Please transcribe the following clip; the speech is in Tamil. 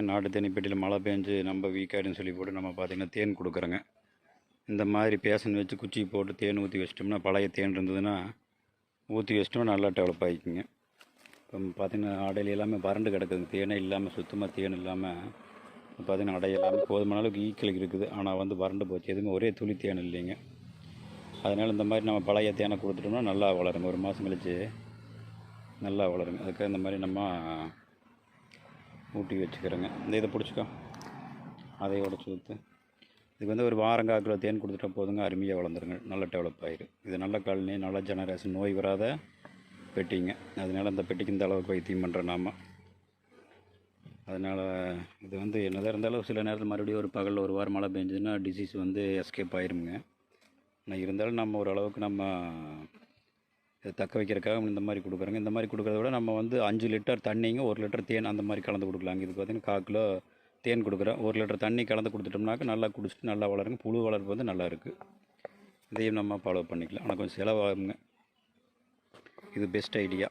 நாட்டு தேனி பெட்டியில் மழை பெஞ்சு நம்ம வீக்காயிடுன்னு சொல்லி போட்டு நம்ம பார்த்திங்கன்னா தேன் கொடுக்குறோங்க. இந்த மாதிரி பேசன் வச்சு குச்சி போட்டு தேன் ஊற்றி வச்சிட்டோம்னா, பழைய தேன் இருந்ததுன்னா ஊற்றி வச்சிட்டோம்னா நல்லா டெவலப் ஆகிக்குங்க. இப்போ பார்த்திங்கன்னா அடையில எல்லாமே வறண்டு கிடக்குது, தேனே இல்லாமல், சுத்தமாக தேன் இல்லாமல் பார்த்திங்கன்னா அடை எல்லாமே போதுமான அளவுக்கு ஈக்கள் இருக்குது. ஆனால் வறண்டு போச்சு, எதுவுமே ஒரே துளி தேன் இல்லைங்க. அதனால் இந்த மாதிரி நம்ம பழைய தேனை கொடுத்துட்டோம்னா நல்லா வளருங்க. ஒரு மாதம் கழிச்சு நல்லா வளருங்க. அதுக்காக இந்த மாதிரி நம்ம ஊட்டி வச்சுக்கிறோங்க. இதை பிடிச்சிக்கோ, அதை உடச்சி ஊற்று. இதுக்கு ஒரு வாரங்காக்கில் தேன் கொடுத்துட்டா போதுங்க, அருமையாக வளர்ந்துருங்க, நல்லா டெவலப் ஆகிடும். இது நல்ல காலனி, நல்ல ஜெனரேஷன், நோய் வராத பெட்டிங்க. அதனால் இந்த பெட்டிக்கு இந்த அளவுக்கு வைத்தியம் பண்ணுறோம் நாம். அதனால் இது என்னதான் இருந்தாலும் சில நேரத்தில் மறுபடியும் ஒரு பகலில் ஒரு வாரம் மழை பெஞ்சதுன்னா டிசீஸ் எஸ்கேப் ஆயிருங்க. ஆனால் இருந்தாலும் நம்ம ஓரளவுக்கு நம்ம இதை தக்க வைக்கிறதுக்காக இந்த மாதிரி கொடுக்குறோங்க. இந்த மாதிரி கொடுக்குறத விட நம்ம 5 லிட்டர் தண்ணிங்க 1 லிட்டர் தேன் அந்த மாதிரி கலந்து கொடுக்கலாங்க. இது பார்த்திங்கன்னா 1/4 கிலோ தேன் கொடுக்குறோம். 1 லிட்டர் தண்ணி கலந்து கொடுத்துட்டோம்னாக்க நல்லா குடிச்சிட்டு நல்லா வளருங்க. புழு வளர்ப்பு நல்லா இருக்குது. இதையும் நம்ம ஃபாலோ பண்ணிக்கலாம். ஆனால் கொஞ்சம் செலவாகுங்க. இது பெஸ்ட் ஐடியா.